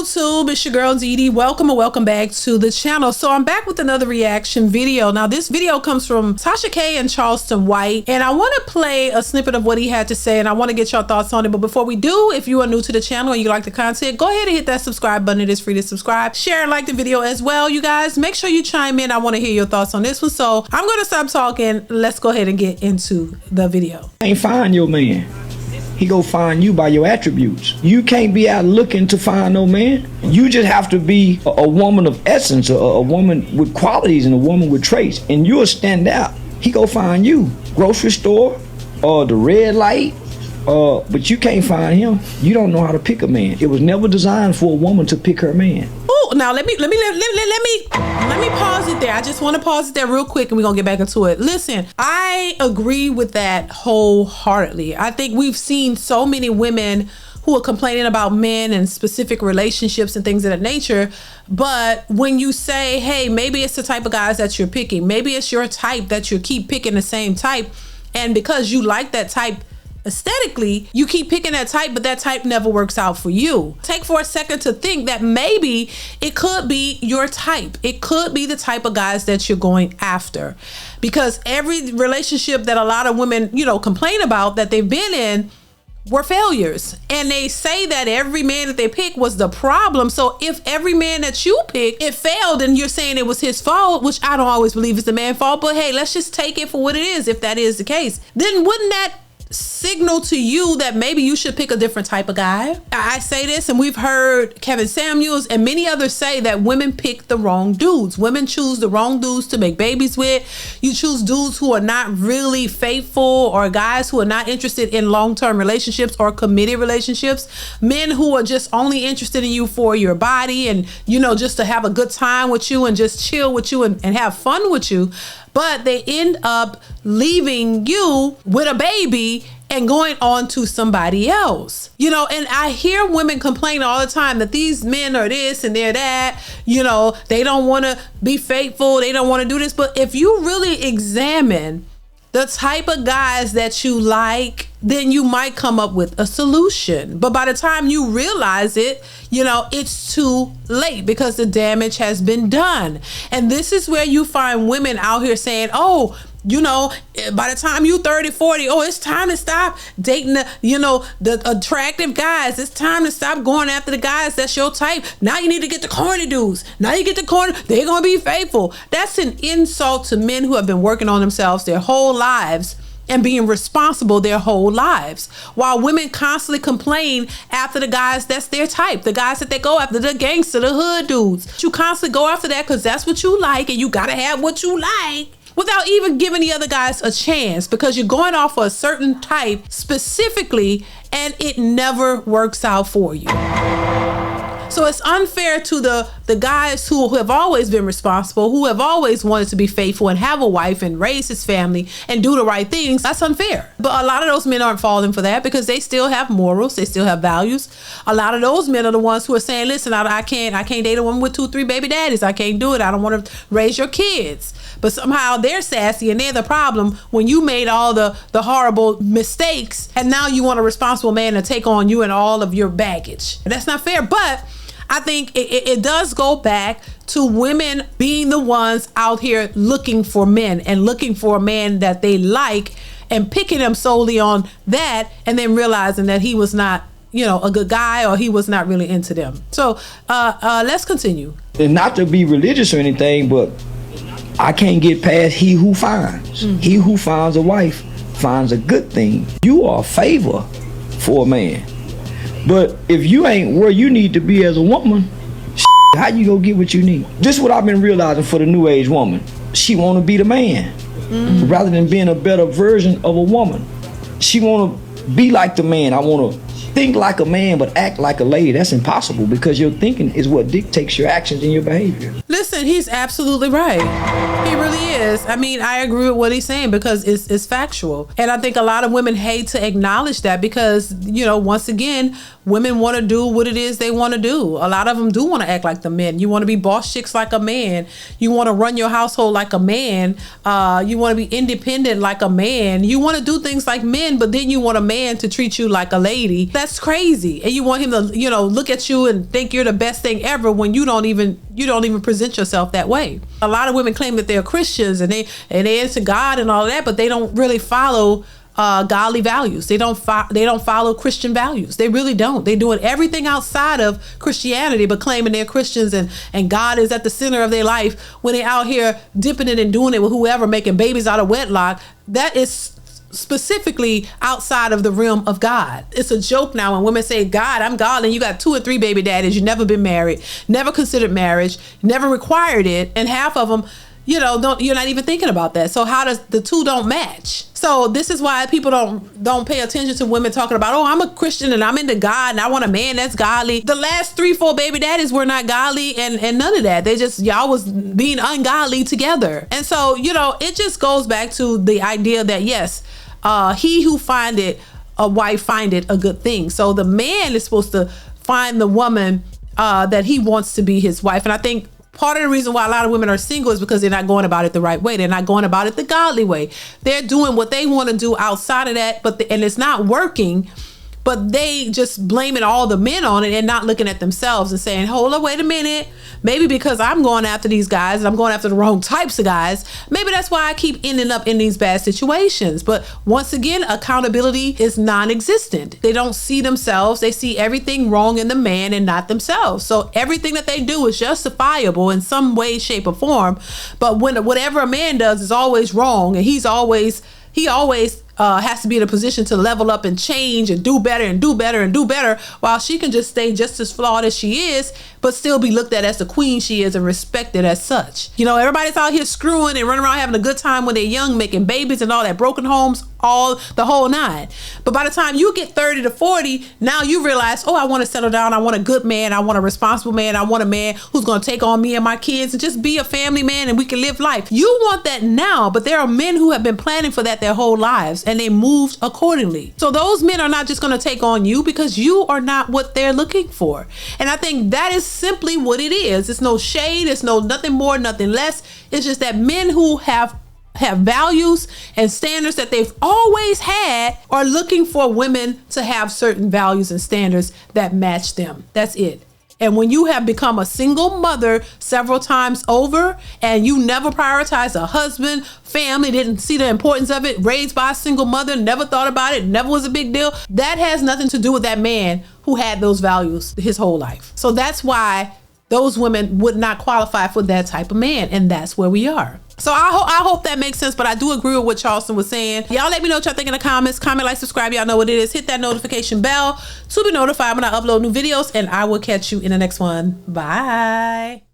YouTube, it's your girl DeeDee. Welcome and welcome back to the channel. So I'm back with another reaction video. Now this video comes from Tasha K and Charleston White, and I want to play a snippet of what he had to say, and I want to get your thoughts on it. But before we do, if you are new to the channel and you like the content, go ahead and hit that subscribe button. It is free to subscribe. Share and like the video as well, you guys. Make sure you chime in. I want to hear your thoughts on this one. So I'm going to stop talking. Let's go ahead and get into the video. Ain't find your man. He go find you by your attributes. You can't be out looking to find no man. You just have to be a woman of essence, a woman with qualities and a woman with traits, and you'll stand out. He go find you. Grocery store, or the red light, but you can't find him. You don't know how to pick a man. It was never designed for a woman to pick her man. Oh, now let me pause it there. I just want to pause it there real quick, and we're gonna get back into it. Listen, I agree with that wholeheartedly. I think we've seen so many women who are complaining about men and specific relationships and things of that nature. But when you say, hey, maybe it's the type of guys that you're picking, maybe it's your type that you keep picking the same type, and because you like that type aesthetically, you keep picking that type, but that type never works out for you. Take for a second to think that maybe it could be your type. It could be the type of guys that you're going after, because every relationship that a lot of women, complain about that they've been in were failures, and they say that every man that they pick was the problem. So if every man that you pick, it failed, and you're saying it was his fault, which I don't always believe is the man's fault, but hey, let's just take it for what it is. If that is the case, then wouldn't that signal to you that maybe you should pick a different type of guy? I say this, and we've heard Kevin Samuels and many others say that women pick the wrong dudes. Women choose the wrong dudes to make babies with. You choose dudes who are not really faithful, or guys who are not interested in long-term relationships or committed relationships. Men who are just only interested in you for your body and, just to have a good time with you and just chill with you and have fun with you. But they end up leaving you with a baby and going on to somebody else. And I hear women complain all the time that these men are this and they're that, they don't want to be faithful, they don't want to do this. But if you really examine the type of guys that you like, then you might come up with a solution. But by the time you realize it, it's too late, because the damage has been done. And this is where you find women out here saying, oh, by the time you 30, 40, oh, it's time to stop dating the attractive guys. It's time to stop going after the guys that's your type. Now you need to get the corny dudes. Now you get the corny, they're gonna be faithful. That's an insult to men who have been working on themselves their whole lives and being responsible their whole lives, while women constantly complain after the guys that's their type, the guys that they go after, the gangster, the hood dudes. You constantly go after that because that's what you like, and you gotta have what you like, without even giving the other guys a chance, because you're going off for a certain type specifically, and it never works out for you. So it's unfair to the guys who have always been responsible, who have always wanted to be faithful and have a wife and raise his family and do the right things. That's unfair. But a lot of those men aren't falling for that, because they still have morals, they still have values. A lot of those men are the ones who are saying, listen, I can't date a woman with 2, 3 baby daddies. I can't do it. I don't want to raise your kids. But somehow they're sassy and they're the problem when you made all the horrible mistakes, and now you want a responsible man to take on you and all of your baggage. That's not fair. But I think it does go back to women being the ones out here looking for men and looking for a man that they like and picking them solely on that, and then realizing that he was not, a good guy, or he was not really into them. So let's continue. And not to be religious or anything, but I can't get past he who finds. He who finds a wife finds a good thing. You are a favor for a man. But if you ain't where you need to be as a woman, how you gonna get what you need? This is what I've been realizing for the new age woman. She wanna be the man, rather than being a better version of a woman. She wanna be like the man. I wanna think like a man but act like a lady. That's impossible, because your thinking is what dictates your actions and your behavior. Listen, he's absolutely right. He really is. is. I mean, I agree with what he's saying because it's factual. And I think a lot of women hate to acknowledge that because, you know, once again, women want to do what it is they want to do. A lot of them do want to act like the men. You want to be boss chicks like a man. You want to run your household like a man. You want to be independent like a man. You want to do things like men, but then you want a man to treat you like a lady. That's crazy. And you want him to, you know, look at you and think you're the best thing ever when you don't even present yourself that way. A lot of women claim that they're Christians and they're into God and all that, but they don't really follow godly values. They don't follow Christian values. They really don't. They're doing everything outside of Christianity, but claiming they're Christians and God is at the center of their life when they're out here dipping it and doing it with whoever, making babies out of wedlock. That is specifically outside of the realm of God. It's a joke now when women say, God, I'm godly, and you got 2 or 3 baby daddies, you've never been married, never considered marriage, never required it, and half of them, you know, you're not even thinking about that. So how does the two don't match? So this is why people don't pay attention to women talking about, oh, I'm a Christian and I'm into God and I want a man that's godly. The last 3-4 baby daddies were not godly and none of that. They just, y'all was being ungodly together. And so, you know, it just goes back to the idea that yes, he who findeth a wife findeth a good thing. So the man is supposed to find the woman that he wants to be his wife. And I think part of the reason why a lot of women are single is because they're not going about it the right way. They're not going about it the godly way. They're doing what they want to do outside of that, and it's not working. But they just blaming all the men on it and not looking at themselves and saying, hold on, wait a minute. Maybe because I'm going after these guys and I'm going after the wrong types of guys. Maybe that's why I keep ending up in these bad situations. But once again, accountability is non-existent. They don't see themselves. They see everything wrong in the man and not themselves. So everything that they do is justifiable in some way, shape, or form. But whatever a man does is always wrong. And he always has to be in a position to level up and change and do better and do better and do better, while she can just stay just as flawed as she is, but still be looked at as the queen she is and respected as such. You know, everybody's out here screwing and running around having a good time when they're young, making babies and all that, broken homes, all the whole nine. But by the time you get 30 to 40, now you realize, oh, I want to settle down. I want a good man. I want a responsible man. I want a man who's going to take on me and my kids and just be a family man and we can live life. You want that now, but there are men who have been planning for that their whole lives and they moved accordingly. So those men are not just going to take on you because you are not what they're looking for. And I think that is simply what it is. It's no shade. It's no nothing more, nothing less. It's just that men who have values and standards that they've always had are looking for women to have certain values and standards that match them. That's it. And when you have become a single mother several times over and you never prioritized a husband, family, didn't see the importance of it, raised by a single mother, never thought about it, never was a big deal, that has nothing to do with that man who had those values his whole life. So that's why those women would not qualify for that type of man. And that's where we are. So I hope that makes sense, but I do agree with what Charleston was saying. Y'all let me know what y'all think in the comments. Comment, like, subscribe. Y'all know what it is. Hit that notification bell to be notified when I upload new videos, and I will catch you in the next one. Bye.